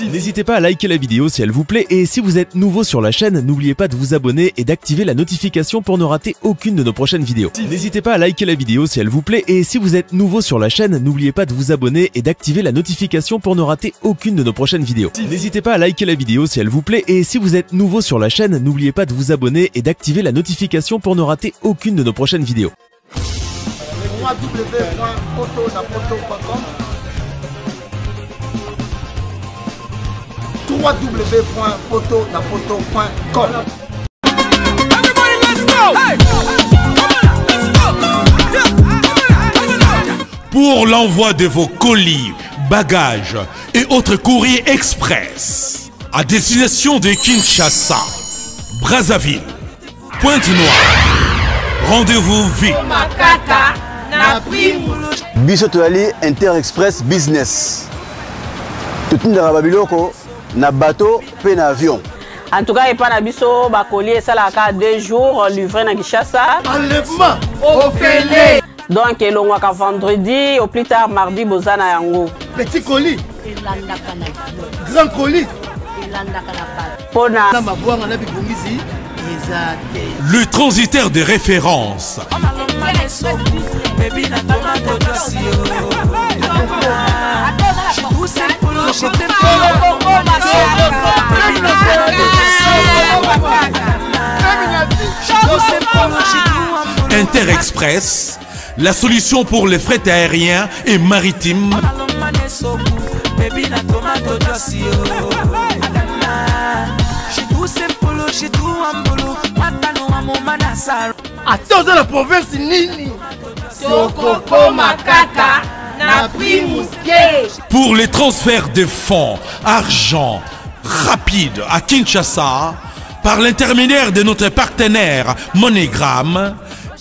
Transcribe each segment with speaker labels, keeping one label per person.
Speaker 1: N'hésitez pas à liker la vidéo si elle vous plaît et si vous êtes nouveau sur la chaîne, n'oubliez pas de vous abonner et d'activer la notification pour ne rater aucune de nos prochaines vidéos. N'hésitez pas à liker la vidéo si elle vous plaît et si vous êtes nouveau sur la chaîne, n'oubliez pas de vous abonner et d'activer la notification pour ne rater aucune de nos prochaines vidéos. N'hésitez pas à liker la vidéo si elle vous plaît et si vous êtes nouveau sur la chaîne, n'oubliez pas de vous abonner et d'activer la notification pour ne rater aucune de nos prochaines vidéos.
Speaker 2: www.potonapoto.com.
Speaker 3: Pour l'envoi de vos colis, bagages et autres courriers express à destination de Kinshasa, Brazzaville, Pointe-Noire, rendez-vous vite.
Speaker 4: Biso toali Inter-Express Business. Tout le monde na bateau pe na avion.
Speaker 5: En tout cas, il n'y a pas de colis, ça a 2 jours livré à Kinshasa.
Speaker 2: Enlèvement au Félé.
Speaker 5: Donc, il y a vendredi, au plus tard mardi, Bozana Yango.
Speaker 2: Petit colis. Grand colis.
Speaker 3: Le transitaire de référence. Inter-Express, la solution pour les frais aériens et maritimes.
Speaker 2: Attends la province Nini.
Speaker 3: Pour les transferts de fonds, argent rapide à Kinshasa, par l'intermédiaire de notre partenaire MoneyGram,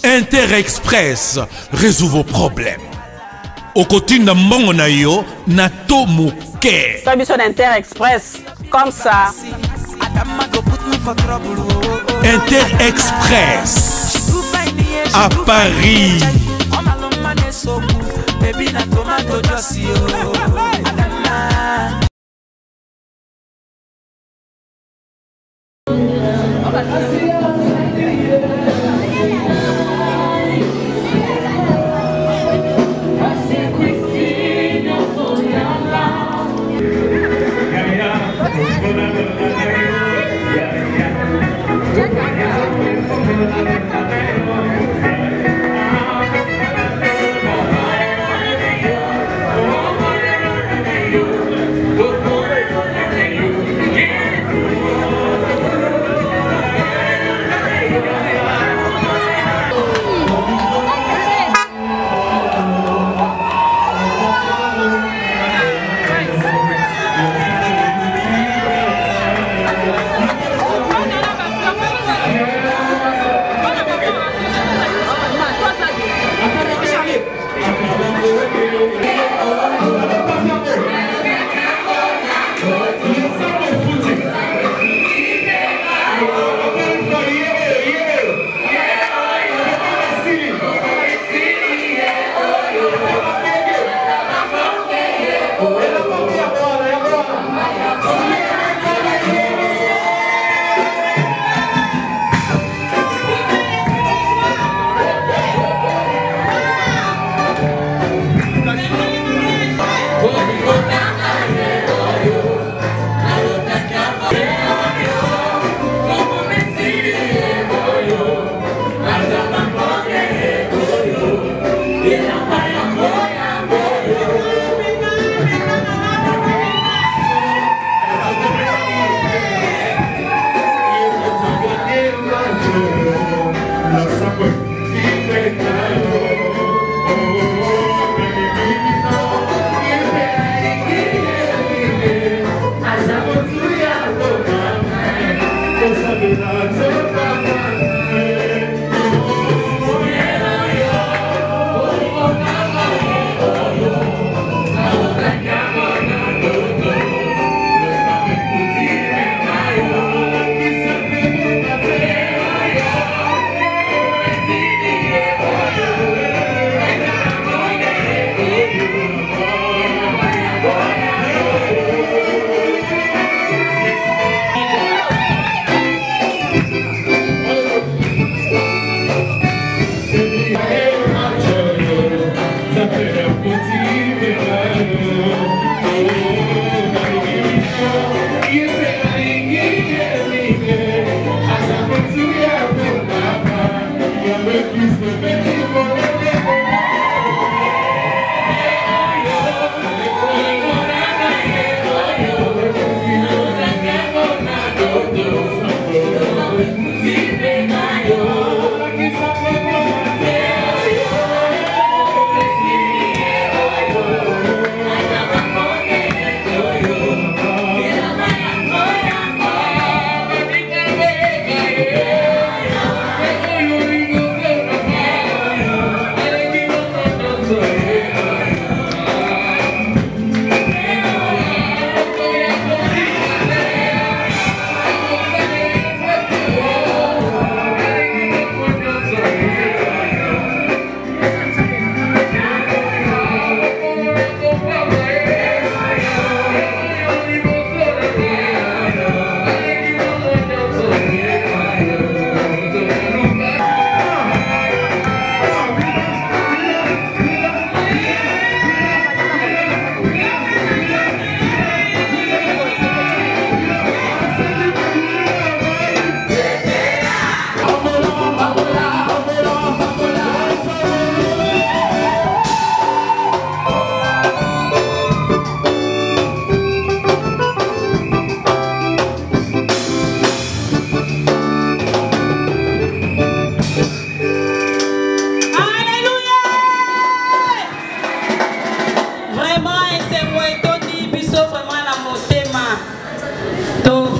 Speaker 3: Inter-Express résout vos problèmes. Au côté de Mongonayo, Nato Mouké.
Speaker 5: Service d'Inter-Express, comme ça.
Speaker 3: Inter-Express à Paris.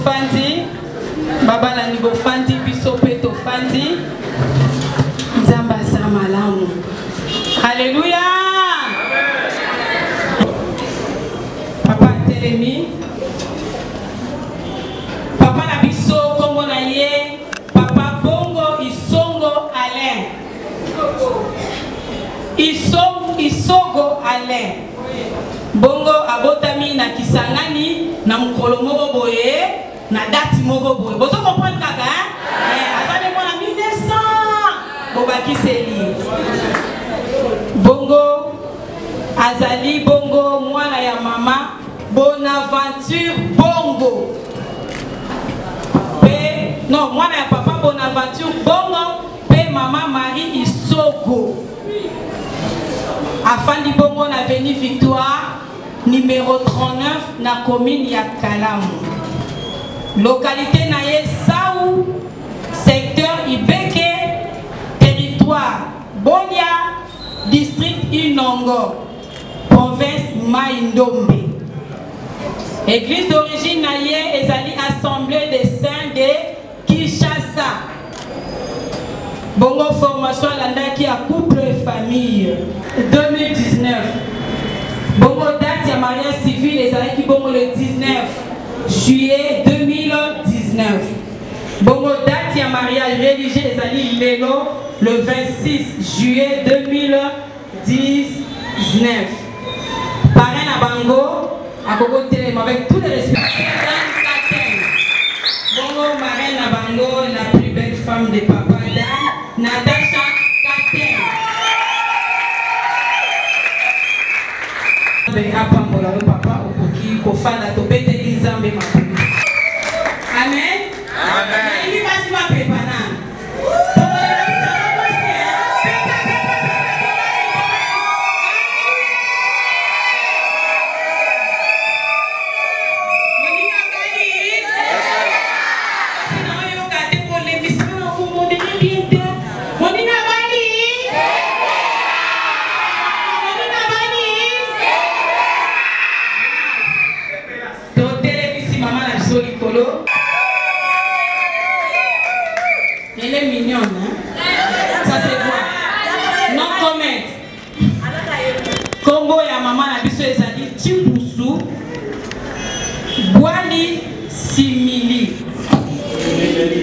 Speaker 6: Tofandi, Baba la Nibo Fandi, Bisope Tofandi, Zambasa Malamu. Alléluia. Papa Telemi, Papa Nabiso, comme on a yé, Papa Bongo, Isongo Alain. Isogo Alain. Bongo abotami na Kisangani, na mukolo moko boye, na dati moko boye. Bozo comprendre kaka, azali mwana 1900. Bobaki seli. Bongo azali bongo mwana ya mama Bonaventure Bongo. Non, mwana ya papa Bonaventure Bongo pe mama Marie Isogo. Afandi Bongo na Avenue Victoire numéro 39 na commune ya Kalamu. Localité na ye Saou, secteur Ibeke, territoire Bolia, district Inongo, province Maïndombe. Église d'origine na ye ezali assemblée des saints de Kinshasa. Bongo formation landaki à couple et famille 2019. Bongo date ya mariage civil ezalaki bongo le 19 juillet 2019. Bongo date ya mariage religieux ezali lelo le 26 juillet 2019. Parrain na bango akoko telema avec tous les respects. Bongo marraine na bango la plus belle femme de papa Dan, Natacha Katen. Apambola le papa okoki kofanda to bete lizambe mapu. Amen. Amen. Ili basi mapepana. Elle est mignonne, hein? Ça c'est quoi? Non comment? Combo ya maman na biso ezali Chimbusu Bwali Simili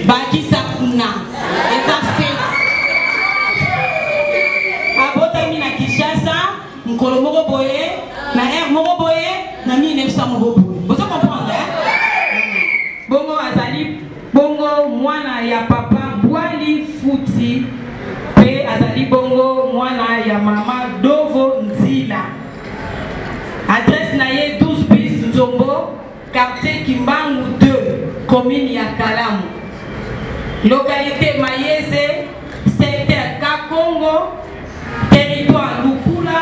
Speaker 6: Baki Sakuna Eza fête abotami na Kinshasa mkolo moko boye na air moko boye na 1900 moko boye. Vous comprenez, hein? Bongo azali bongo mwana ya papa Bwali Futi pe azali bongo mwana ya mama Dovo Nzila. Adresse na ye 12 bis Nzombo, quartier Kimbangu 2, commune ya Kalamu. Localité Mayeze, secteur Kakongo, territoire Lukula,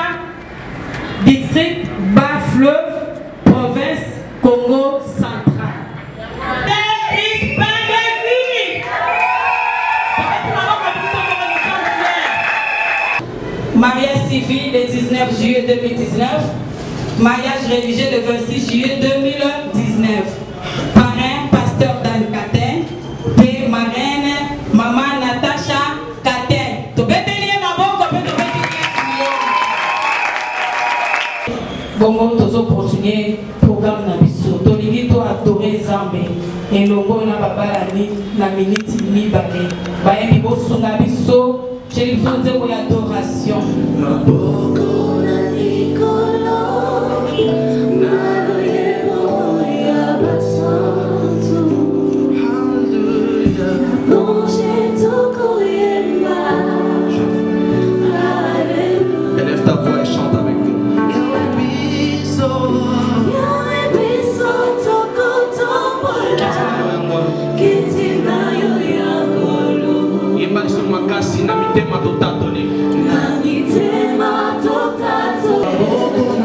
Speaker 6: district Bas-Fleuve, province Congo central. Mariage civil le 19 juillet 2019. Mariage religieux le 26 juillet 2019. Parrain, pasteur Dan Katen. Et marraine, maman Natacha Katen. Tu peux tenir ma bonne, tu peux Bongo, tu peux continuer le programme Nabiso. Tu peux adorer Zambé. Et le bon na minute libérée. Baye bibo sunga biso. J'ai besoin de mon adoration. Élève ta voix et chante avec nous. Makasi na mitema totatone. Na mitema totatone.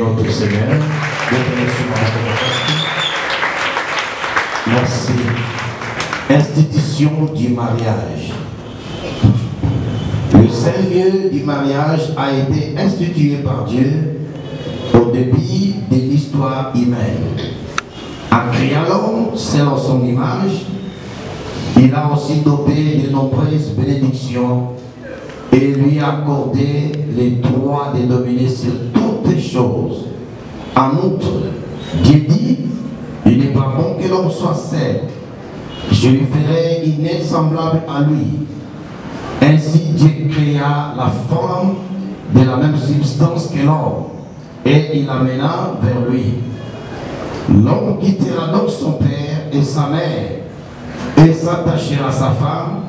Speaker 7: notre Seigneur. Merci. Institution du mariage. Le seul lieu du mariage a été institué par Dieu au début de l'histoire humaine. En créant l'homme selon son image, il a aussi dopé de nombreuses bénédictions et lui a accordé les droits de dominer sur toutes les choses. En outre, Dieu dit, il n'est pas bon que l'homme soit seul. Je lui ferai une aide semblable à lui. Ainsi Dieu créa la femme de la même substance que l'homme et il l'amena vers lui. L'homme quittera donc son père et sa mère et s'attachera à sa femme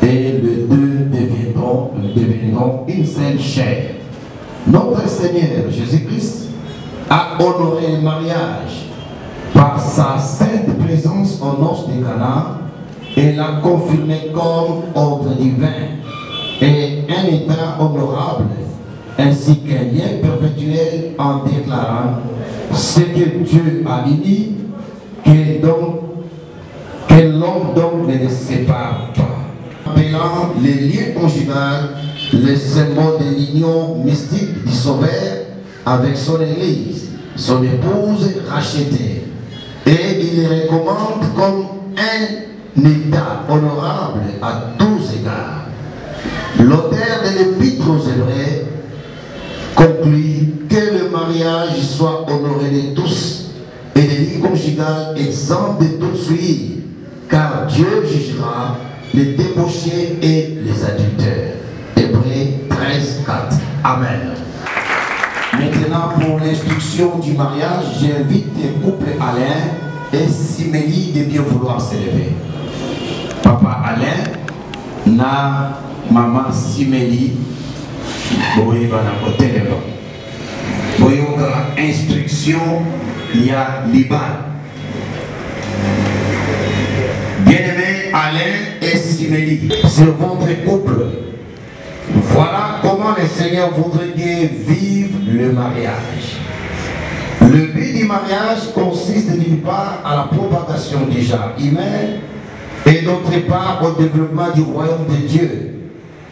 Speaker 7: et les deux deviendront une seule chair. Notre Seigneur Jésus-Christ a honoré le mariage par sa sainte présence aux noces de Cana et l'a confirmé comme ordre divin et un état honorable ainsi qu'un lien perpétuel en déclarant ce que Dieu a uni, que l'homme donc ne les sépare pas. Appelant les liens conjugaux le symbole de l'union mystique du Sauveur avec son Église, son épouse rachetée. Et il les recommande comme un état honorable à tous égards. L'auteur de l'Épître aux Hébreux conclut que le mariage soit honoré de tous et les liens conjugales exempts de toute souillure, car Dieu jugera les débauchés et les adultères. Hébreux 13, 4. Amen. Maintenant, pour l'instruction du mariage, j'invite les couples Alain et Simélie de bien vouloir s'élever. Papa Alain, na maman Simélie, boye bana côté de l'homme. Boye instruction, il y a Liban. Bien-aimés Alain et Simélie, c'est votre couple. Voilà comment le Seigneur voudrait bien vivre le mariage. Le but du mariage consiste d'une part à la propagation du genre humain et d'autre part au développement du royaume de Dieu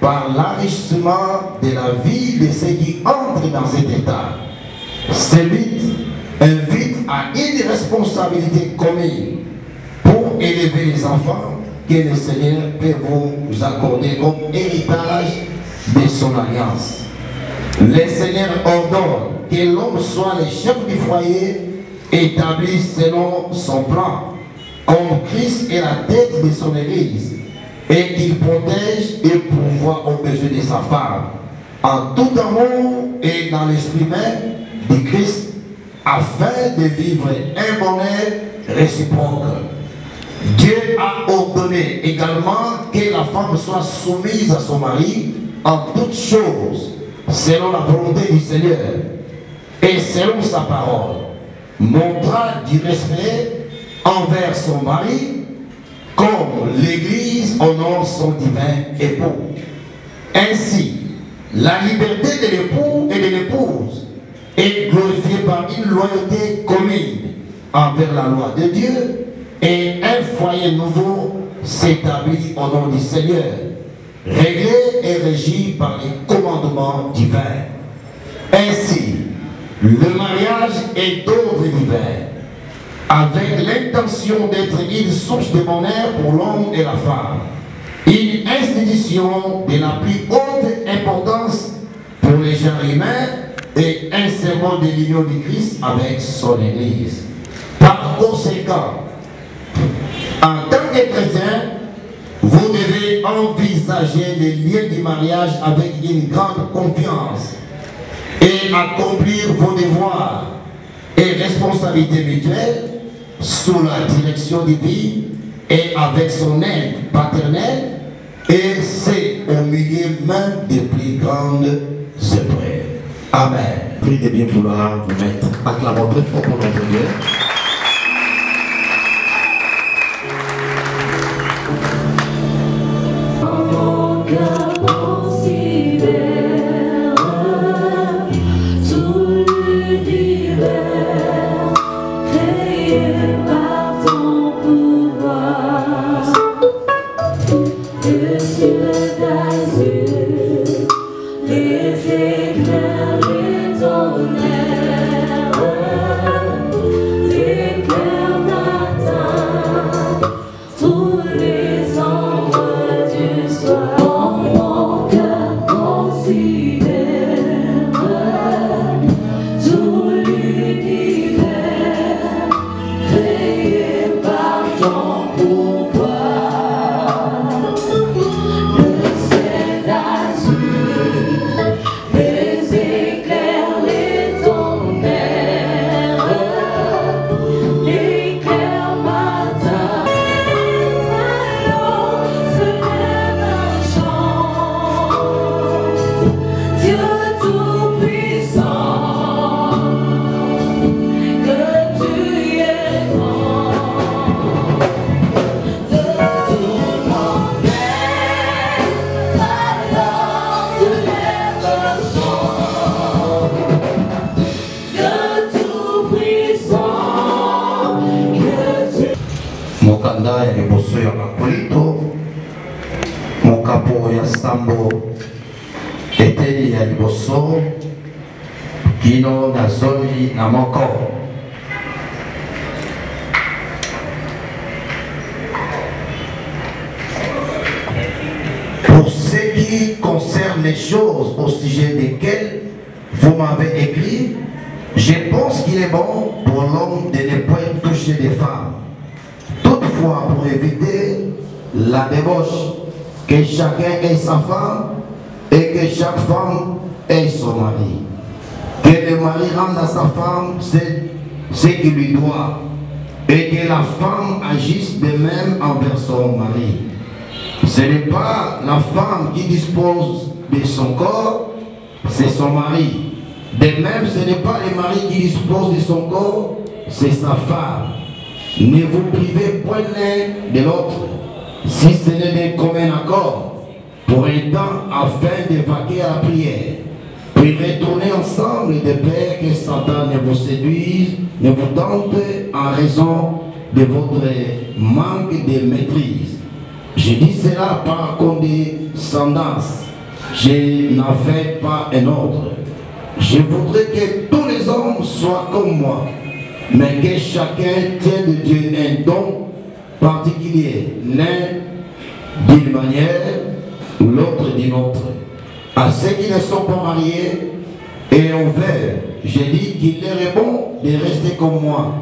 Speaker 7: par l'enrichissement de la vie de ceux qui entrent dans cet état. Ce but invite à une responsabilité commune pour élever les enfants que le Seigneur peut vous accorder comme héritage de son alliance. Le Seigneur ordonne que l'homme soit le chef du foyer établi selon son plan, comme Christ est la tête de son Église, et qu'il protège et pourvoit aux besoins de sa femme, en tout amour et dans l'esprit même de Christ, afin de vivre un bonheur réciproque. Dieu a ordonné également que la femme soit soumise à son mari en toutes choses, selon la volonté du Seigneur et selon sa parole, montrant du respect envers son mari, comme l'Église honore son divin époux. Ainsi, la liberté de l'époux et de l'épouse est glorifiée par une loyauté commune envers la loi de Dieu, et un foyer nouveau s'établit au nom du Seigneur, réglé et régi par les commandements divins. Ainsi, le mariage est d'ordre divin, avec l'intention d'être une source de bonheur pour l'homme et la femme, une institution de la plus haute importance pour les gens humains et un symbole de l'union du Christ avec son Église. Par conséquent, en tant que chrétien, vous devez envisager les liens du mariage avec une grande confiance et accomplir vos devoirs et responsabilités mutuelles sous la direction divine et avec son aide paternelle, et c'est au milieu même des plus grandes épreuves. Amen. Prie de bien vouloir vous mettre. Acclamons très fort pour notre Dieu.
Speaker 8: Considère tout le
Speaker 7: ndeko ya sambo eteli ya liboso kino na zoli na moko. Pour ce qui concerne les choses au sujet desquelles vous m'avez écrit, je pense qu'il est bon pour l'homme de ne point toucher des femmes. Toutefois, pour éviter la débauche, que chacun ait sa femme et que chaque femme ait son mari. Que le mari rende à sa femme ce qu'il lui doit et que la femme agisse de même envers son mari. Ce n'est pas la femme qui dispose de son corps, c'est son mari. De même, ce n'est pas le mari qui dispose de son corps, c'est sa femme. Ne vous privez point l'un de l'autre, si ce n'est d'un commun accord, pour un temps afin de vaquer à la prière. Puis retournez ensemble de peur que Satan ne vous séduise, ne vous tente en raison de votre manque de maîtrise. Je dis cela par condescendance, je n'en fais pas un autre. Je voudrais que tous les hommes soient comme moi, mais que chacun tienne de Dieu un don particulier, l'un d'une manière, l'autre d'une autre. À ceux qui ne sont pas mariés et envers, je dis qu'il leur est bon de rester comme moi.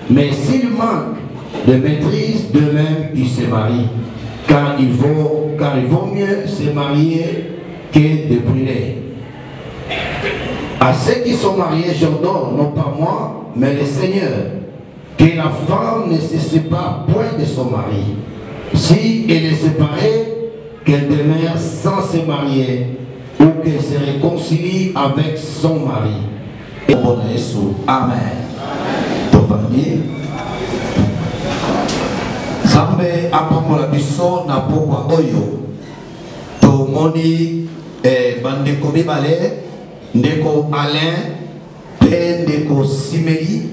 Speaker 7: Mais s'il manque de maîtrise, de même ils se marient. Car il vaut mieux se marier que de brûler. À ceux qui sont mariés, j'ordonne, non pas moi, mais le Seigneur, que la femme ne se sépare point de son mari. Si elle est séparée, qu'elle demeure sans se marier ou qu'elle se réconcilie avec son mari. Amen. Amen. Zambe apambola biso na pokwa oyo tomoni bandeko mibale ndeko Alain pe ndeko Simeli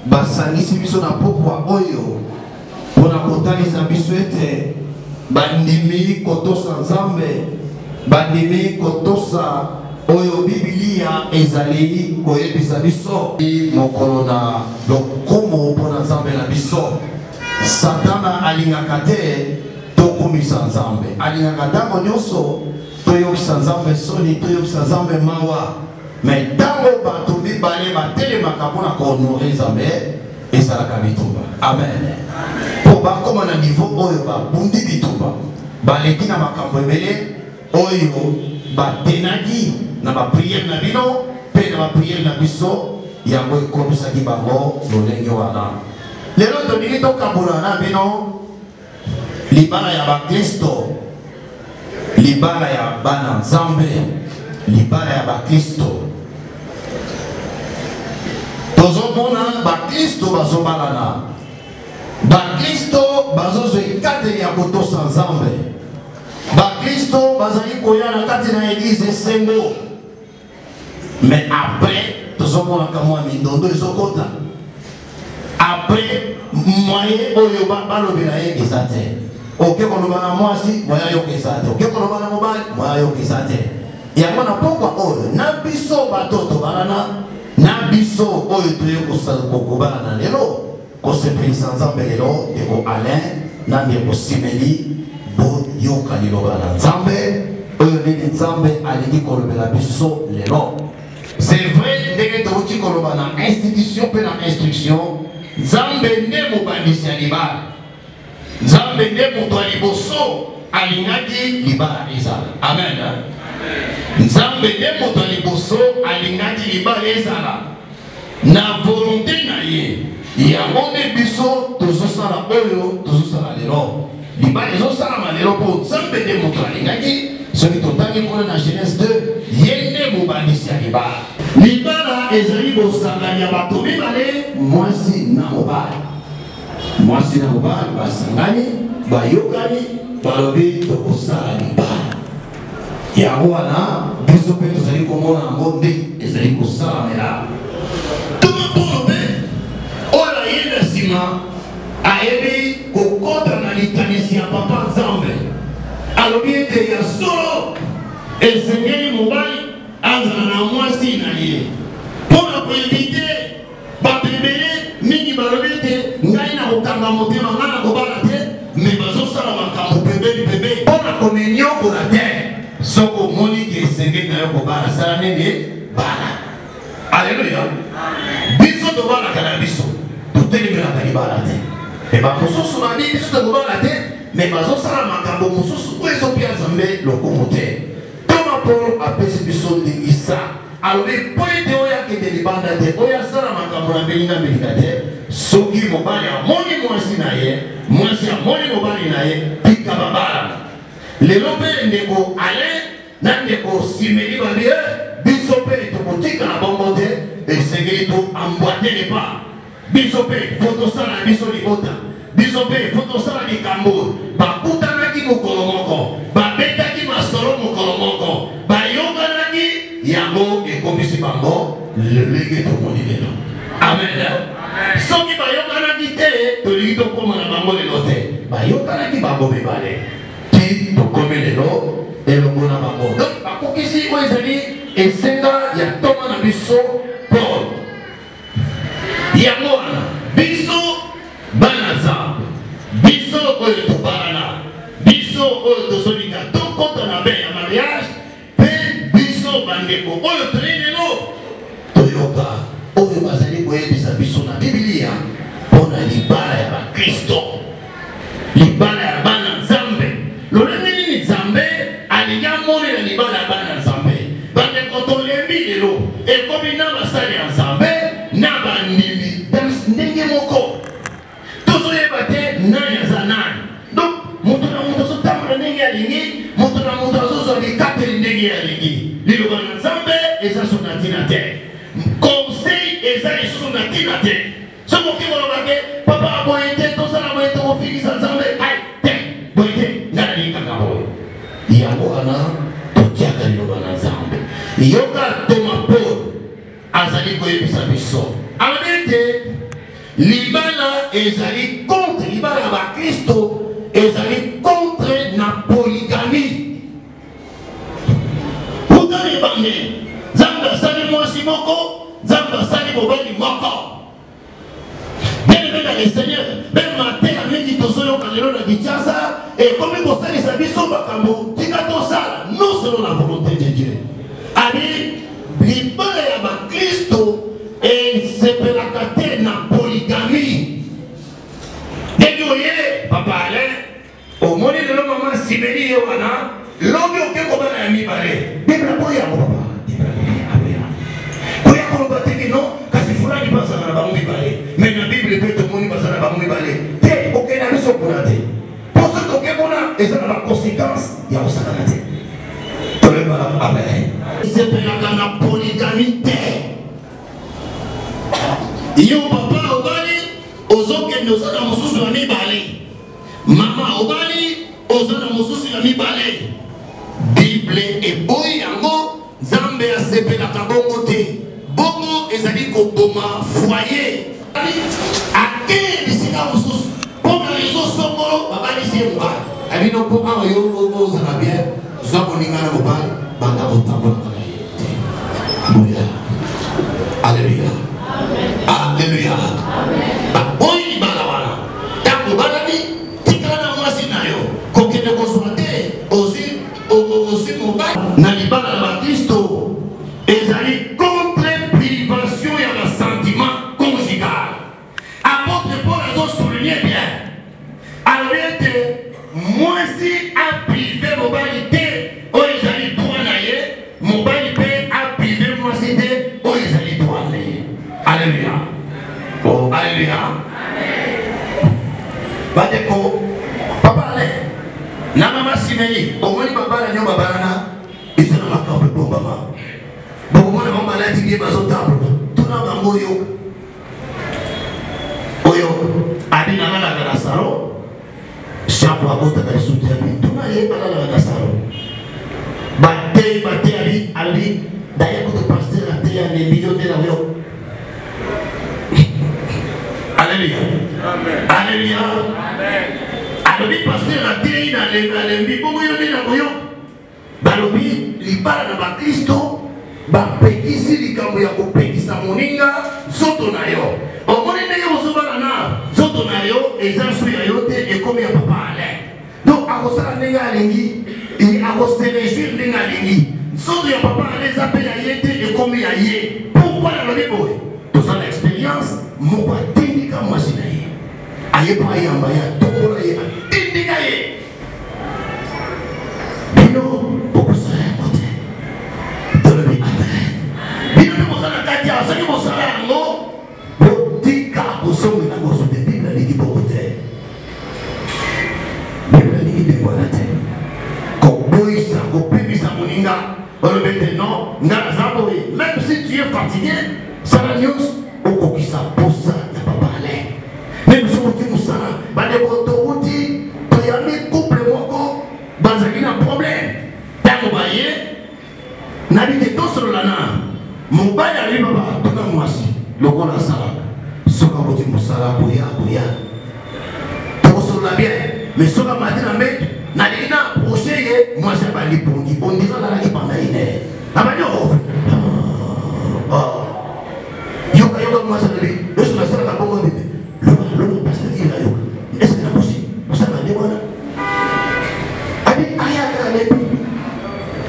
Speaker 7: basangisi biso na pokwa oyo pona kotalisa biso ete bandimi kotosa Nzambe, bandimi kotosa oyo Biblia ezali koyebisa biso mokolo na lokumu pona Nzambe na biso. Satana alingaka te tokumisa Nzambe, alingaka ntango nyonso toyokisa Nzambe soni, toyokisa Nzambe mawa. Mais ntango bato mibale batelemaka mpona kohonore Nzambe ezalaka bitumba. Amen. Po bakoma na niveau oyo babundi bitumba, baleki na makambo ebele oyo batenaki na bapriere na bino mpe na bapriere na biso, yango ekomisaki bango lolenge wana. Lelo tolingi tokambola na bino libala ya bakristo, libala ya bana Nzambe, libala ya bakristo. Tozomona bakristo bazobalana, bakristo bazozwa ekateli ya kotosa Nzambe, bakristo bazali koya na kati na eglize esengo. Mais après tozomona kamwa mindondo ezokota. Après moyen oyo balobela ye eza te. Oke koloba na mwasi moya yoka eza te, oke koloba na mobali moya yoka eza te. Yango na pokwa oyo na biso batoto balana, na biso oyo toye kobalana lelo kosepelisa Nzambe lelo ndeko Alain na ndeko Simeli boyoka liloba na Nzambe oyo ndenge Nzambe alingi kolobela biso lelo. C'est vrai ndenge touti koloba na institution pe na instruction. Nzambe nde mobandisi ya libala, Nzambe nde moto ya liboso alingaki libala ezala. Amen. Nzambe nde moto ya liboso alingaki libala ezala na volonté na ye. Yango nde biso tozosala oyo tozosala lelo. Libala ezosalama lelo mpo Nzambe nde moto alingaki. Soki totangi mpona na Genèse 2, ye nde mobandisi ya libala. Libala ezali bosangani ya bato mibale, mwasi na mobali. Mwasi na mobali basangani, bayokani, balobi tokosala libala. Yango wana biso mpe tozali komona yango nde ezali kosalamela. Tomopono mpe oyo ayenda nsima ayebi kokota na likanisi ya papa Nzambe. alobi ete ya solo esengeli mobali azala na mwasi na ye mpona koevite bato ebele mingi balobi ete ngai na kokanga motema ngai na kobala te me bazosala makambo pembeni mpona komeniokola te soki omoni ke esengeli na yo kobala sala nini bala. Alléluia. Biso tobalaka na biso totelemelaka libala te me bamosusu babi biso tokobala te me bazosala makambo mosusu oyo ezopia nzambe lokumu te. Toma Paul apesi biso ndingisa alobi mpo ete oyo akende libanda te oyo asala makambo na belinga melika te soki mobali amoni mwasi na ye mwasi amoni mobali na ye tika babala. Lelo mpe ndeko ale na ndeko simeli babi biso mpe tokotika na bongo te esengeli toambwatele pa biso mpe fotosala na biso libota biso mpe fotosala likambo bakutanaki mokolo moko babetaki masolo mokolo moko bayokanaki yango ekomisi bango lelenge tomoni lelo. Amen. Soki bayokanaki te tolingi tokóma na bango lelo te bayokanaki bango mibale ti tokomi lelo elongo na bango. Donc bakokisi oyo ezali esenga ya toma na biso Paul. Yango wana biso bana Nzambe biso oyo tobalana biso oyo tozolinga tokota na be ya mariage mpe biso bandeko oyo toyei lelo toyoka oyo bazali koyebisa biso na Biblia mpona libala ya bakristo libala ya bana Nzambe. Lolenge nini Nzambe alingi amonela libala ya bana Nzambe bandeko tolembi lelo ekomi na basali ya Nzambe na bandimi ndenge moko tozoyeba te nani aza nani. Donc moto na moto azotambola ndenge alingi moto na moto azozwa likateli ndenge alingi. Liloba na Nzambe eza so na ntina te conseil eza lisusu na ntina te soki oki koloba te papa boye te tozala boye tokofikisa Nzambe ai te boye te ngai nalingaka boye yango wana totiaka liloba na Nzambe. Yoka Toma Paul azali koyebisa biso alobi ete libala ezali contre libala ya bakristo ezali contre na polygamie. Utali bange Nzambe asali mwasi moko Nzambe asali mobali moko. Bien le Seigneur même matin mingi tozoyoka lelo na Kinshasa ekomi kosalisa biso makambo tika tosala non selon la volonté de Dieu. Ami libala ya bakristo esepelaka te na polygamie. Ndenge oye papa ale omoni lelo mama simeli ye wana lobi oke kobala ya mibale bibla boya yango papa koya koloba teke no kasi fulani bazala na bango mibale me na bible mpe tomoni bazala na bango mibale te oke na biso kuna te po soki oke kuna eza na baconséquence ya kosakana te tolebala. Amen. Esepelaka na polygamie te. Yo papa obali ozokende oza na mosusu ya mibale mama obali oza na mosusu ya mibale bible eboyi yango Nzambe asepelaka bongo te bongo ezali koboma foyer ake bisika mosusu mpona rezo songolo babalisi ye mobali abino mpo awa yo ozala bien oza koninga na mobali banda kotambolaka na ye te. Alléluia. Alléluia. Alléluia. Oyi libala wana tango balani tikala na mwasi na yo kokende kozwa te ozi mobali na libala na bakristo ezali contre privation ya basentiment conjugal. Apôtre Paul azosouligne bien alobi ete mwasi aprive mobali te oyo ezali droit na ye mobali mpe aprive mwasi te oyo ezali droit na ye. Alléluia. Oh, alléluia. Badeko papa ale na mama simeli omoni babala nyo babalana ezala makambo ebombama bokomona bango balati bie bazotambola tuna bango oyo abi nalalaka na salon chapo abotaka lisusu te abi tuna ye balalaka na salon bate abi daya koto pasteur ateya ne million de la yo. Alléluia. Alléluia. Alobi pasteur ateyi na alembi bongo yo nde na koyo balobi libala na bakristo bapekisi likambo ya kopekisa moninga nzoto na yo omoni ndenge ozobala na nzoto na yo eza nso ya yo te ekomi ya papa ale donc akosala ndenge alingi akoserejuire ndenge alingi nzoto ya papa ale eza mpe ya ye te ekomi ya ye pourkui nalobi boye tozala expérience moko atindika mwasi na ye ayepa yamba ye atokola ye atindika ye bino bokosala yango te tolobi amen bino mpe bosala kati ya soki bosala yango botika kosongela koso te bibla alingi boko te bibla alingi ndenge wana te koboyisa kopimisa moninga olobi te non nga naza boye même si tu es fatigué sala nyonso okokisa posa ya papa ale même soki oti mosala bandeko touti toyambi couple moko bazali na problème ntango baye nabi te tosolola na mobali alobi baba tuna mwasi lokola asalaka soki akoti mosala koya tokosolola bien mais soki amati na mbeto nalingi na approche ye mwasi abandi pongi ondira alalaki panda ine abandi yoka mwasi alobi loso nasalaka bongo bebe loba pasteur ila yoka est-ce que na possible osala nde wana abi aya kaka lebi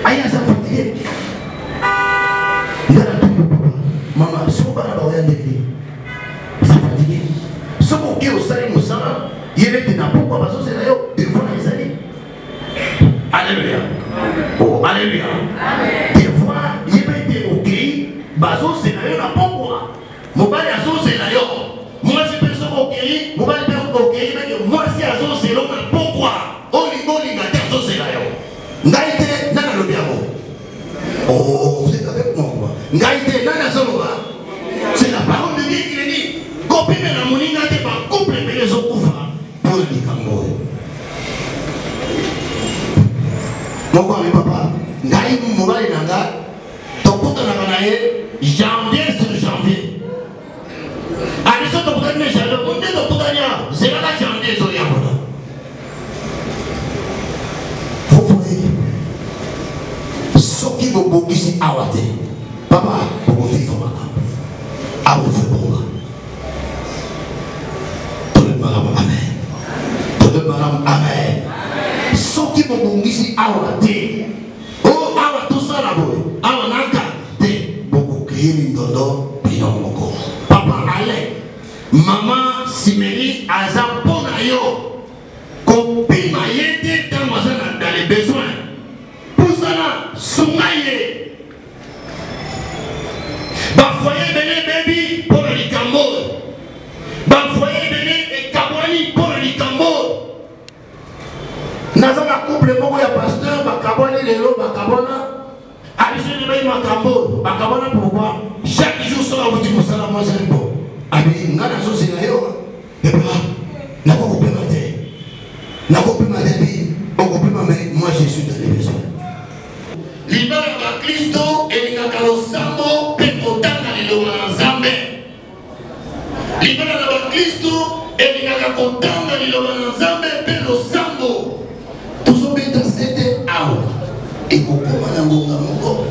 Speaker 7: aya aza fatigué ngana tuyo papa mama soko bana baoya ndenge aza fatigué soko oke osali mosala ye neti na pokwa bazosela yo devant ezali alléluia oh alléluia des fois yebe te okei bazosela yo na pokwa mobali azosela yo mwasi mpe soko okei mobali mpe okei meke mwasi azosela yo na pokwa olinga te azosela yo ngai te nani alobi yango oh vous êtes avec moi quoi ngai te nani azoloba c'est la parole de Dieu qui le dit kopimela moninga te bacouple mbele ezokufa mpo na likambo oyo moko ami papa ngai mobali na nga tokutanaka na ye janvier sur janvier abiso tokutani na janvier onde tokutani ya zelaka janvier ezoyamona fofoye soki bobongisi awa te papa bokovivre makambo awofe bonga tole malamu amen tole malamu amen soki bobongisi awa te o awa tosala boye awa naka te bokokeye mindondo bino moko papa ale mama simeli aza mpo na yo kopima ye te ntango aza na les besoins pusana sunga ye bafoye ebele bebi mpo na likambo bafoye ebele ekabwani mpo na likambo naza na couple moko ya pasteur bakabwani lelo bakabwana abisoni bai makambo bakabwana pourquoi chaque jour soka wuti mosala mwasi mpo abi nga nazosela yo epa nakokopema te nakopema te bi okopema me moi je suis dans les besoins libala ya bakristo elingaka losambo mpe kotanga liloba na nzambe libala na bakristo elingaka kotanga liloba na nzambe mpe losambo tozobeta sete awa ekokoma na ngonga moko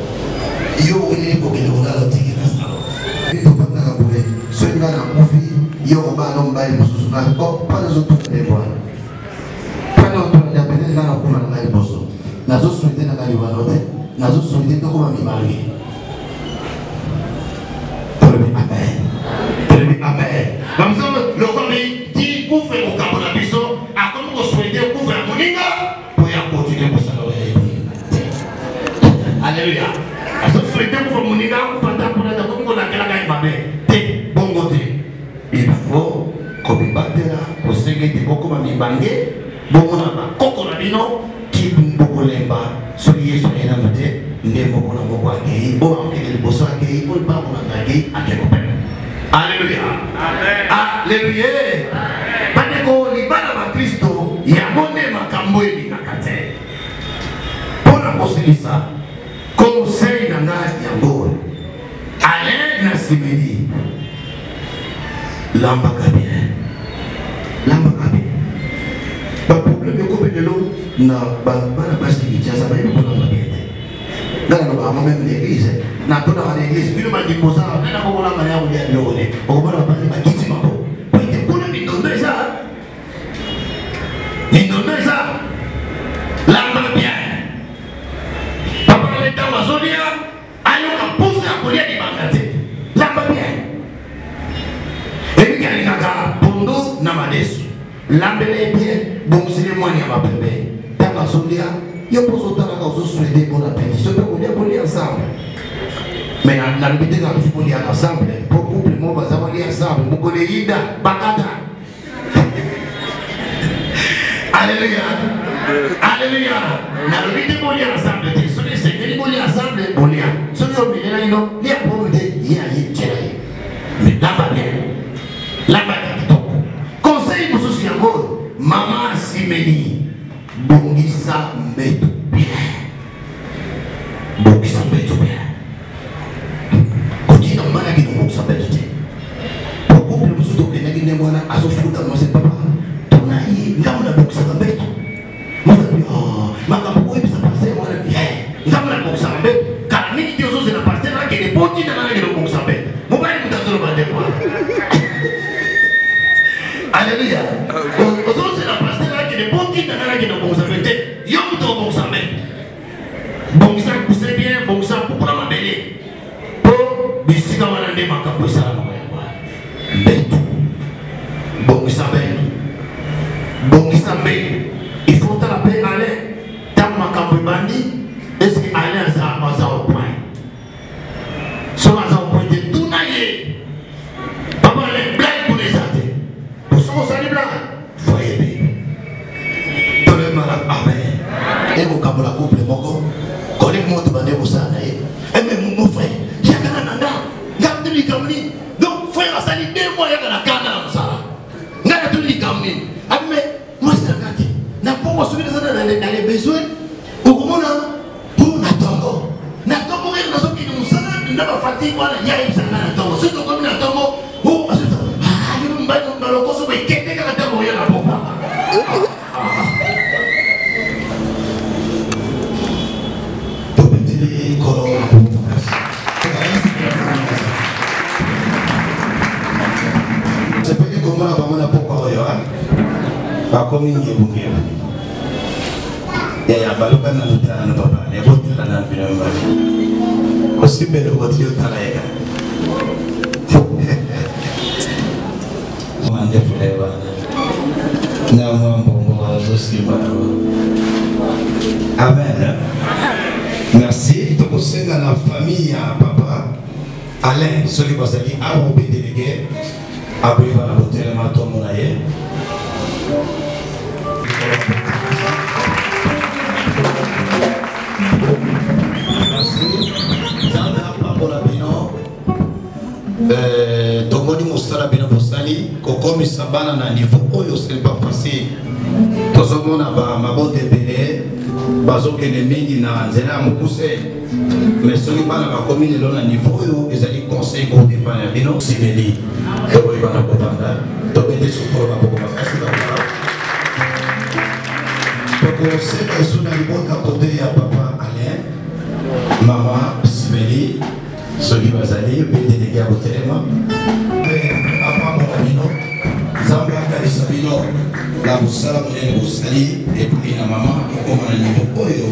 Speaker 7: yo oleli kokende kolala tiki na salo tofandaka boye soki nga na kufi yo obana mobali mosusu pana zotukane bwana pana otolada pete nga na kufa na ngai liboso nazosouete na ngai libano te nazosouete tokoma mibange tolobi amen tolobi amen bamsolo lokomi ti kufe mokambo na biso akomi kosouete kufe ya moninga po ya continue kosala oya alléluia azosouete kufa moninga akufata mpona akomi kolakelaka ye mabe te bongo te il faut komibatela kosenge te bokoma mibange bongo na bakoko na bino ti bokolemba soki yesu ayinanga te nde moko na moko akei oyo akende liboso akei oyo bakonanga akei akekopema alléluia alléluia bandeko libala bakristo yango nde makambo elingaka te mpo na kosilisa conseil na nga yango ale na simeli lambaka bien baproblème ekobelelo na bana basi kichasa ba ibo na magete ngana no ba même l'église na to na l'église bino ba di posa na ko na manya ko ya lole o ba ba ba kiti mako ba ite kuna mindondo eza lamba bien papa le temps azolia ayo ka pousse ya kolia di bangate lamba bien et puis il y a pondo na madesu lambele bien bon c'est le moyen ma bébé temps azolia yo poso tala ka zo souhaiter bon appétit ce que kolia ensemble mais na limite ka kolia ensemble pour couple mo ba zawalia ensemble mo kole ida bakata. Alléluia. Alléluia. Na lobite bolia ensemble te so les seigneurs bolia ensemble bolia so yo milena ino li apo de ya yekela mais là va bien top conseil pour ceux qui encore maman Simeni bongisa mbeto bien bongisa mbeto bien koti na mala ki bongisa mbeto te pour couple vous to kenaki ne mwana azofuta mo c'est papa tonayi ngamna bongisa mbeto mo makambo bisa passer mwana bien ngamna bongisa mbeto kana nini dio zo na passer na ke de poti na na ke bongisa mbeto mo ba ni mutazolo bande kwa. Alléluia. Aujourd'hui, la pasteur qui est bon qui est dans la bon ça fait yo muto bon ça mais bon ça c'est bien bon ça pour la belle pour bisika wana ndé makambo ça betu bon ça ben il faut ta la paix aller dans makambo bandi est-ce que aller ça au point so au point de tout naïe papa les blagues pour les athées. Pour ça, les blancs, voyez bien. Tout le monde, amen. Et vous, comme la couple, mon gars, connaissez-moi tout le monde, vous savez. Et même mon frère, il y a un nanda, il y a tout le monde. Donc, frère, ça dit 2 mois, il y a un nanda, il y a tout le monde. Mais, moi, c'est un gâté. N'a pas moi souvenir dans les besoins. Au moment là, pour Natongo. Natongo, il y a une qui nous savent, il n'y a pas fatigue, il y a une Natongo. C'est comme Natongo, où, Amen. Merci. Donc, c'est dans la famille à papa Alain, celui qui va s'allier à mon délégué. Après, il va la voter le matin, mon aïe. Merci. Tomoni mosala bino bosali kokomi sabana na niveau oyo c'est pas facile tozomona ba mabote ebele bazokende mingi na nzela ya mokuse mais soki bana bakomi lelo na niveau oyo ezali conseil kodépend ya bino simeli oyo bana kobanda tobende sokolo baboko makasi baa tokoseka esu na libota kote ya papa Alain mama simeli soki bazali pe délégué à botelema apamona zamba akalisa bino na mosala monene bosali epui na mama okoma na niveau oyo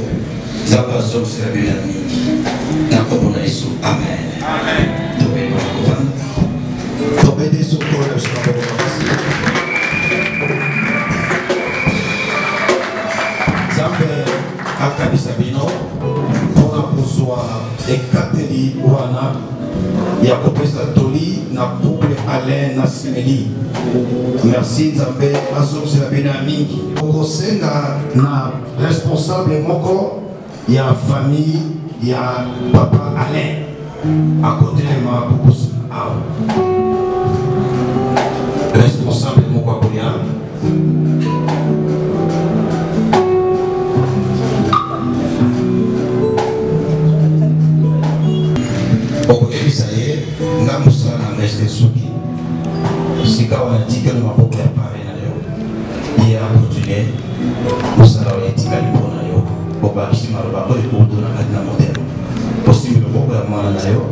Speaker 7: zamba azongisela bino ya mingi na kombo na yesu amen tobenda bakobanda tobende sokolo na biso na boko makasi zambe akalisa bino mpona kozwa ekateli wana ya kopesa toli na couple Alain na Simeli. Merci Nzambe azongisela bino ya mingi okosenga na responsable moko ya famille ya papa Alain akotelema kokosa awa responsable moko akolia nga musala na ngeste soki sika wana tikelo maboko ya pare na yo
Speaker 8: et à continuer. Nous allons être calibres pour bâtir ma robe et pour donner un modèle. Possible beaucoup à moi d'ailleurs,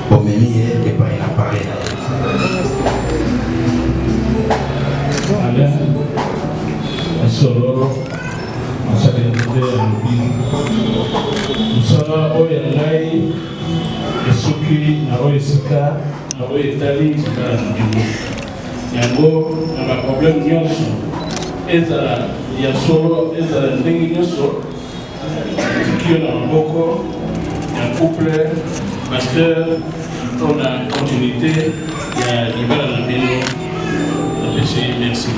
Speaker 8: pour me mieux et pas une appareil
Speaker 9: d'ailleurs. Solo, Musala Oyangai, Esuki, Naoesika, Naoetali, Yango, n'a pas problème nyonso. Ezala, ya solo, ezala ndenge nyonso. Qui est dans beaucoup, un couple, pasteur, on a continuité, il y a du mal à la maison. Merci.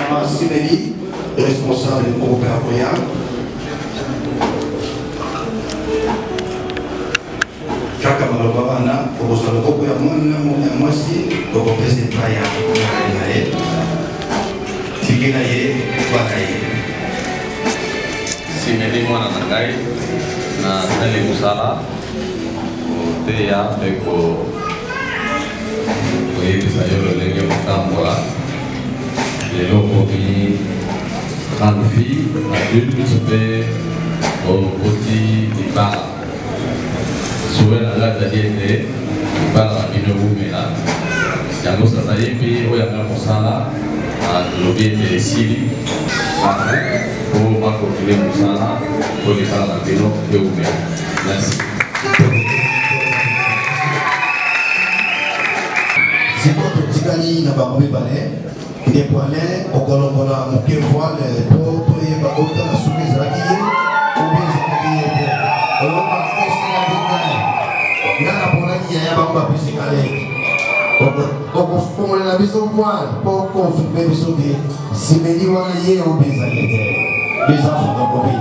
Speaker 7: Maman Simélie, responsable du groupe Royal. Jacques Amalobabana, pour le groupe moi aussi, pour le président Raya, Tiginaye, Banaye.
Speaker 10: Simélie Mwana Nangai, na Tali Musala, Teya, Beko, Oyebi Sayo, Lenge Mutambola. Les locaux qui grande fille, adulte, au petit départ. Souvent, la date par la vidéo là. Yango Sasaye, puis il y a un Moussala, à l'objet de Sili, pour ma copine Moussala, pour les faire la vidéo de Oumé. Merci.
Speaker 7: C'est votre petit gani n'a pas oublié balai. Des poilets, au colombola, mon pied voile, pour y avoir autant de soumise à qui ou bien c'est on va passer la vie. Là, la bonne qui est à ma musique à l'aide. Donc, on a besoin de voile pour confirmer les choses. Si mes livres y est, on les a été. Les enfants dans le pays.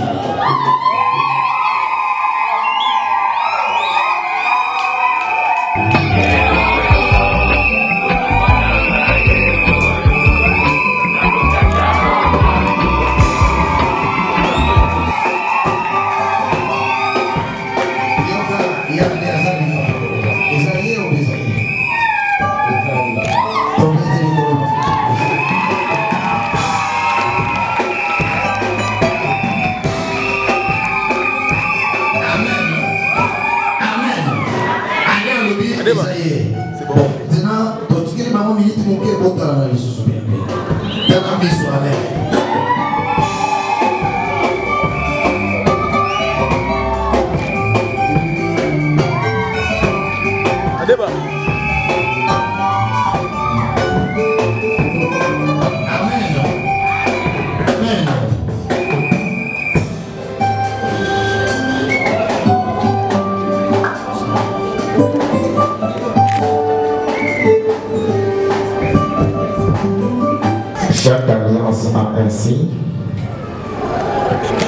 Speaker 11: Chaque alliance a un signe.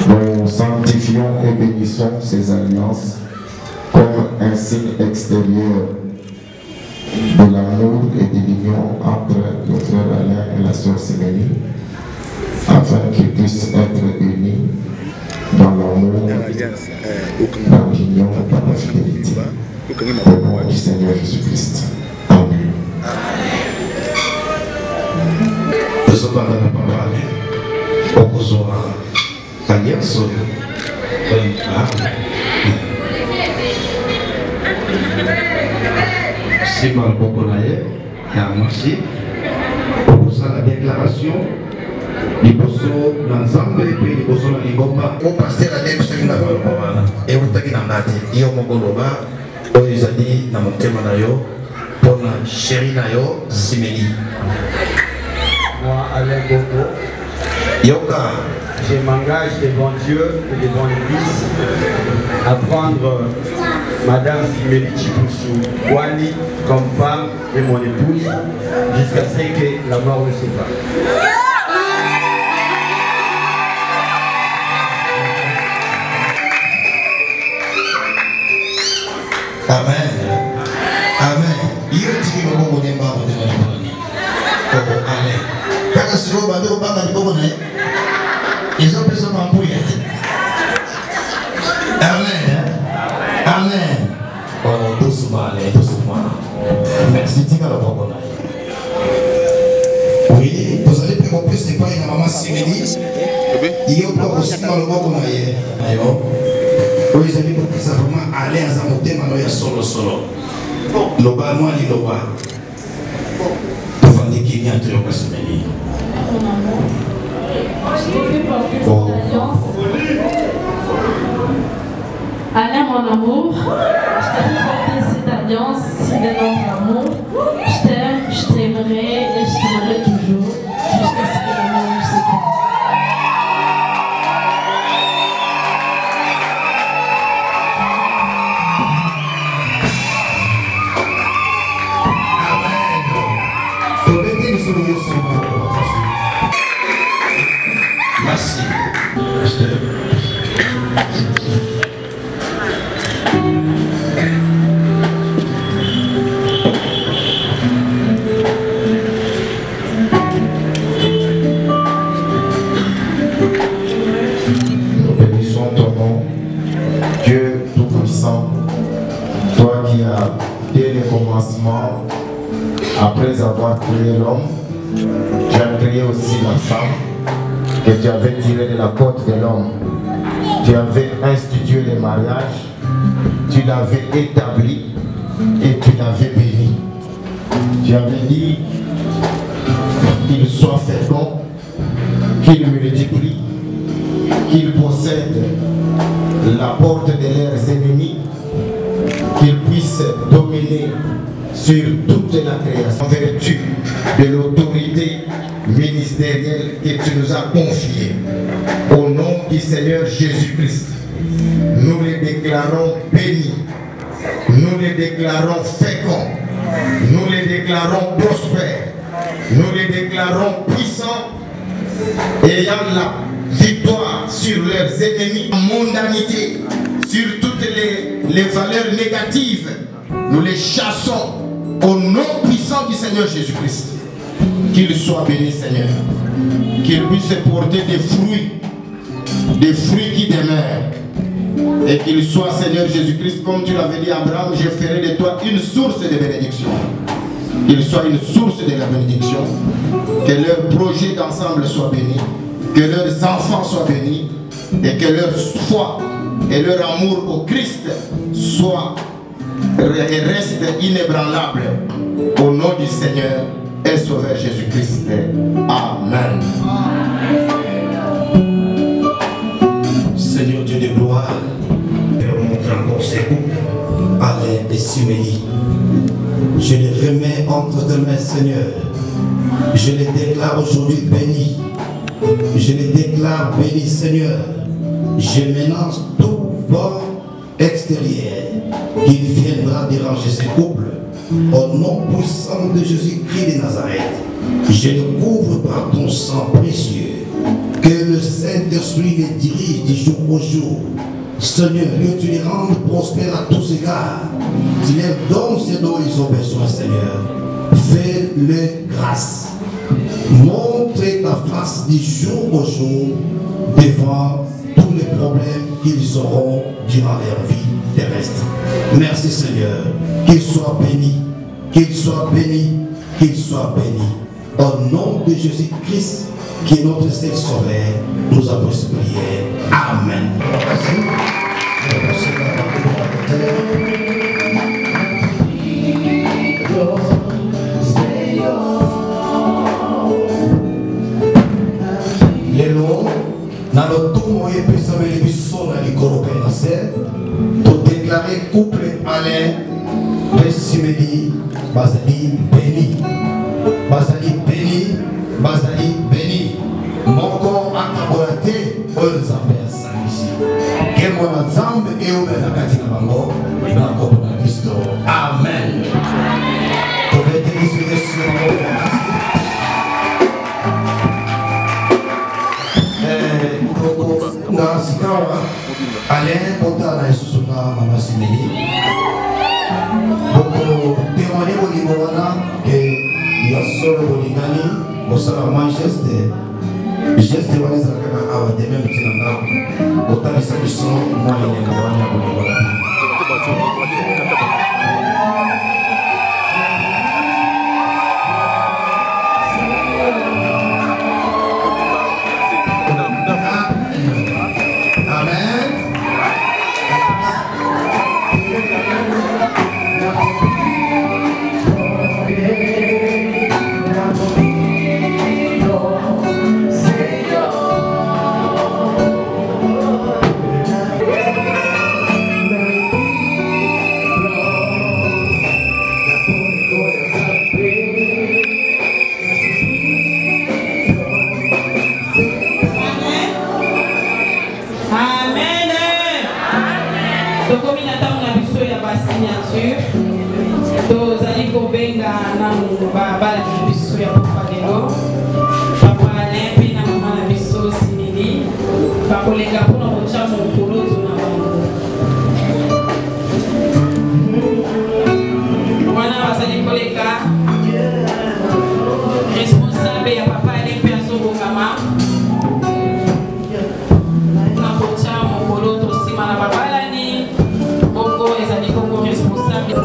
Speaker 11: Nous sanctifions et bénissons ces alliances comme un signe extérieur de l'amour et de l'union entre le frère Alain et la sœur Simélie, afin qu'ils puissent être unis dans l'amour, dans l'union, dans la fidélité. Au nom du Seigneur Jésus-Christ. Amen.
Speaker 7: C'est mal beaucoup d'ailleurs, il y a un marché. Pour ça, la déclaration, les bossos l'ensemble et puis les bossos dans les bombes. Au pasteur a dit que c'est une affaire. Et vous avez dit que il y a un mongoloba, ils ont dit dans mon thème pour la chérie Nayo Simélie.
Speaker 12: Moi, Alain Gogo, je m'engage devant Dieu et devant l'Église à prendre Madame Simélie Chipoussou Wani comme femme et mon épouse jusqu'à ce que la mort ne sépare.
Speaker 7: Amen. Amen. Il y a un petit peu de monde qui est mort de la journée. Amen. Quand c'est le bande, on va pas ils ont besoin d'embrouiller.
Speaker 8: simeli ye okoka kosimba loboko na ye na yo oyo ezali kopesa vraiment ale aza motema na yo ya solosolo loba mwa liloba tovandi kimia toyoka simeli.
Speaker 13: Alain, mon amour, je t'ai porté cette alliance, si de notre amour. Je t'aime, je t'aimerai et je t'aimerai toujours, jusqu'à ce que le monde se quitte.
Speaker 8: Merci.
Speaker 11: Nous bénissons ton nom, Dieu Tout-Puissant, toi qui as, dès le commencement, après avoir créé l'homme, tu as créé aussi la femme que tu avais tirée de la côte de l'homme. Tu avais institué le mariage, tu l'avais établi et tu l'avais béni. Tu avais dit qu'il soit fécond, qu'il multiplie, qu'il possède la porte de leurs ennemis, qu'il puisse dominer sur toute la création en vertu de l'autorité ministérielle que tu nous as confiée. Au nom du Seigneur Jésus-Christ, nous les déclarons bénis, nous les déclarons féconds, nous les déclarons prospères, nous les déclarons puissants, ayant la victoire sur leurs ennemis, mondanité, sur toutes les valeurs négatives. Nous les chassons au nom puissant du Seigneur Jésus-Christ. Qu'il soit béni, Seigneur. Qu'il puisse porter des fruits qui demeurent. Et qu'il soit, Seigneur Jésus-Christ, comme tu l'avais dit à Abraham, je ferai de toi une source de bénédiction. Qu'il soit une source de la bénédiction. Que leurs projets d'ensemble soient bénis. Que leurs enfants soient bénis. Et que leur foi et leur amour au Christ soient et reste inébranlable au nom du Seigneur et Sauveur Jésus-Christ. Amen.
Speaker 8: Seigneur Dieu de gloire, montre encore ses couples, Alain et Simélie. Je les remets entre tes mains, Seigneur. Je les déclare aujourd'hui bénis. Je les déclare bénis, Seigneur. Je ménage tout vent extérieur qui viendra déranger ces couples. Au nom puissant de Jésus-Christ de Nazareth, je le couvre par ton sang précieux. Que le Saint-Esprit les dirige du jour au jour. Seigneur, que tu les rendes prospères à tous égards. Tu leur donnes ce dont ils ont besoin, Seigneur. Fais-le grâce. Montre ta face du jour au jour devant tous les problèmes qu'ils auront durant leur vie terrestre. Merci Seigneur. Qu'ils soient bénis, qu'ils soient bénis, qu'ils soient bénis. Au nom de Jésus-Christ, qui est notre Seigneur Sauveur, nous avons prié. Amen. Lelo, dans le tour, il peut savoir les bisons dans les corps pour déclarer couple Alain et Simélie, Bazali béni. Bazali béni, Bazali béni. Mon corps a caboraté, on les appelle ça ici. Que mon ensemble et on met la katina bango, dans le corps de Christ. Amen. Pour être délivré sur le na sikawa Alain Bota na Yesu na Mama Simélie. Boko témoigner au niveau wana que il y a solo bolingani au salamant geste wana ezalaka awa de même tina ndako otalisa biso mwa elengo wana ya bolingo na
Speaker 6: tolinga nanu bala na biso ya papa lelo papa Alain pe na mama na biso Simili bakolenga mpona kotia mokolo na bango wana bazali koleka responsable ya papa Alain pe azobongama na kotia mokolo tosima na babalani bongo ezali kongo responsable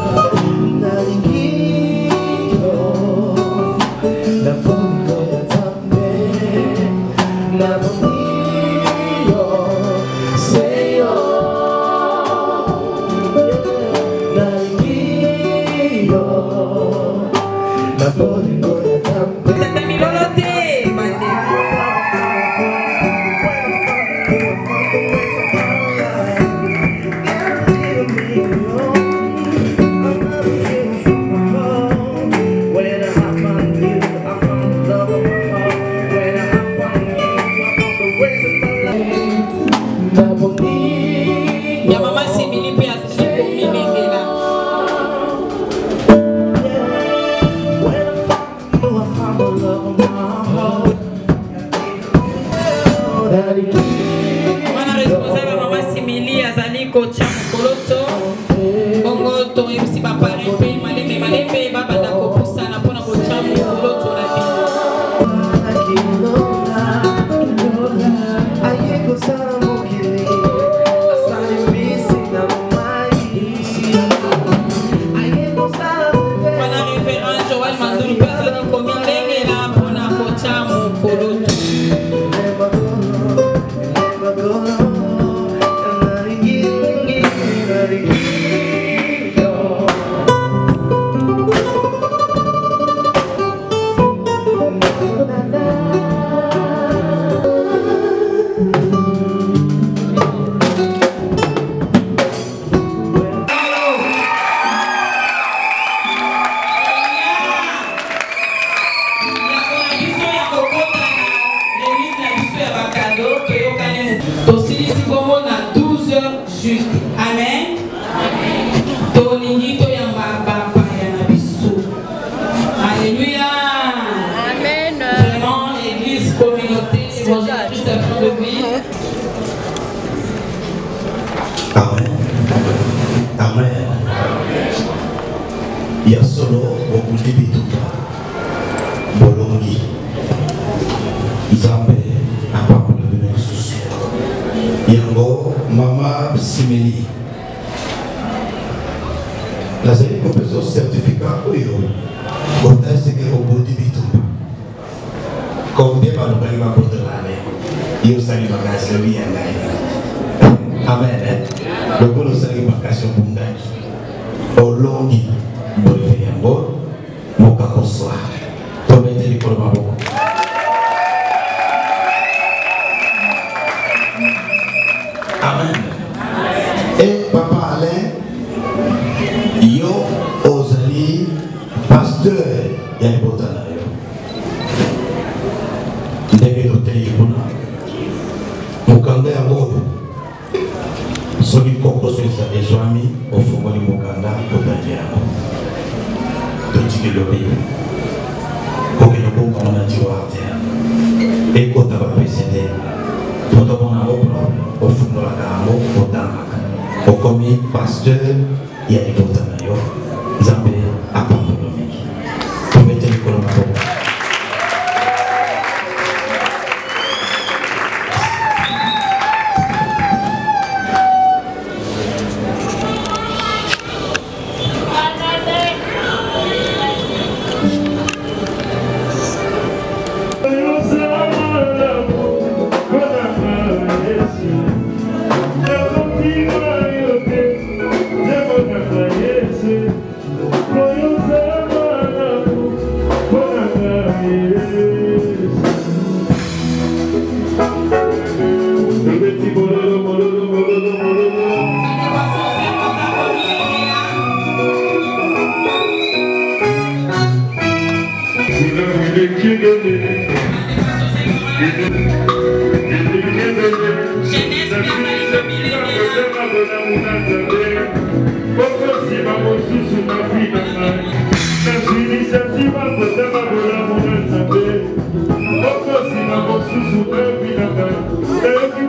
Speaker 6: Merci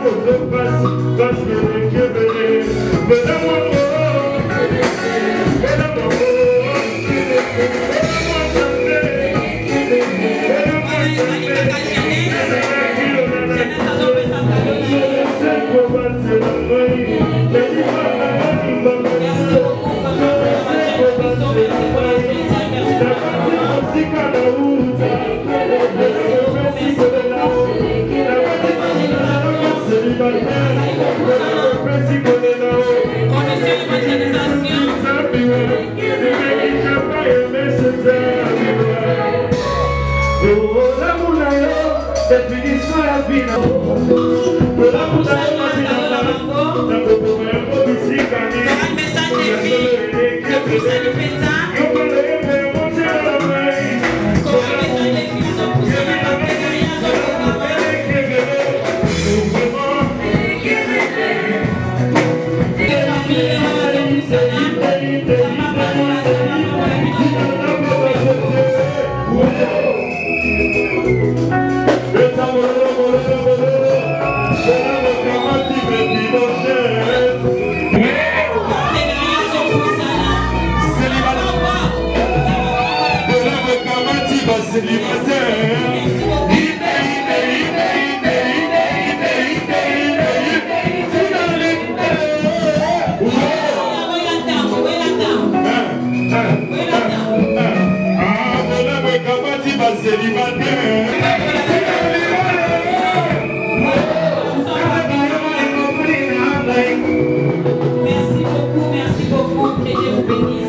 Speaker 6: beaucoup, que Dieu vous bénisse.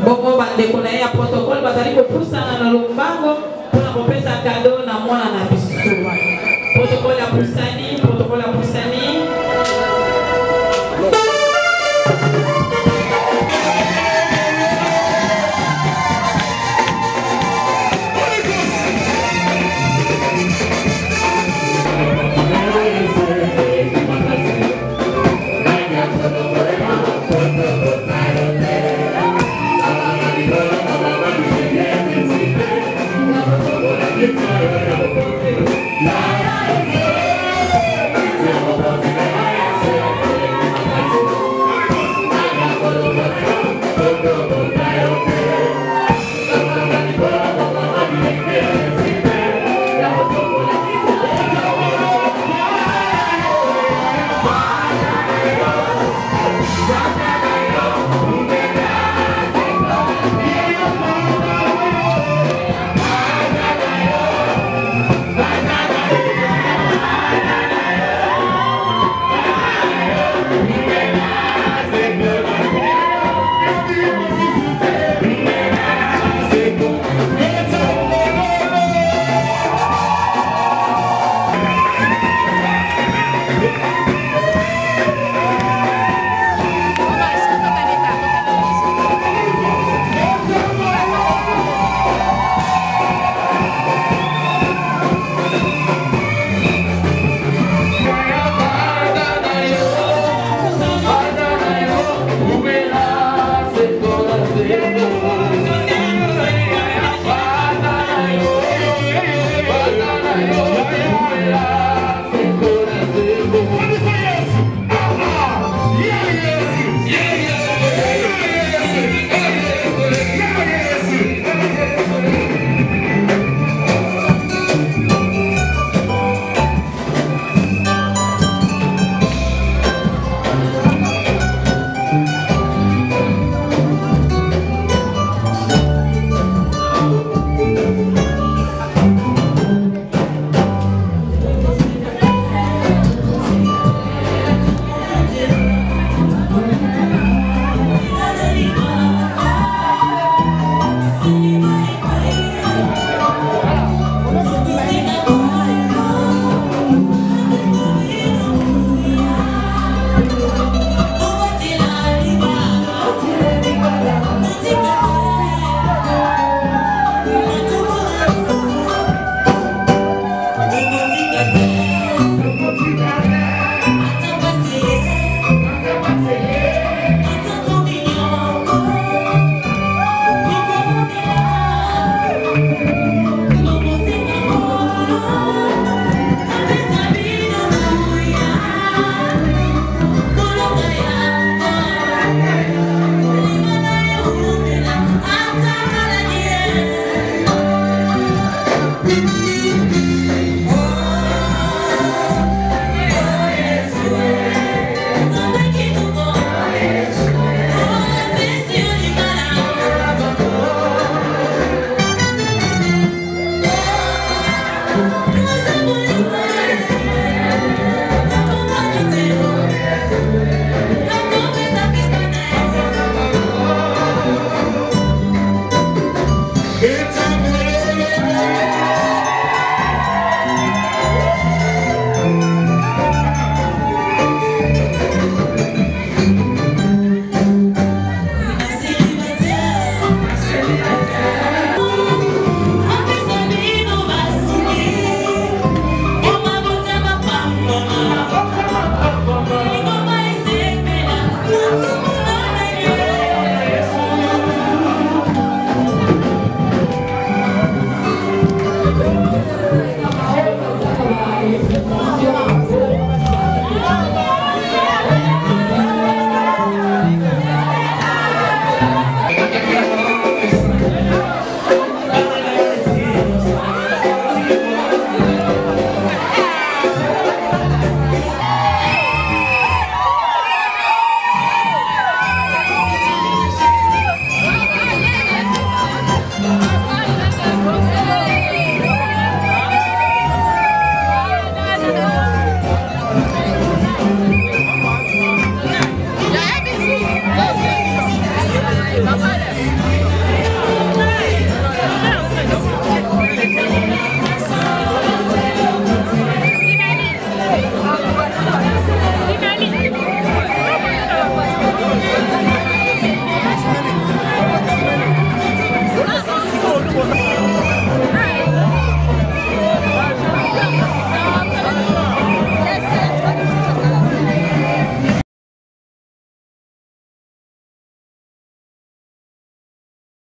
Speaker 6: Bongo bandeko na ya protocole bazali kopusana na lombango mpona kopesa kado na mwana na biso. Protocole ya pusani, protocole ya pusani.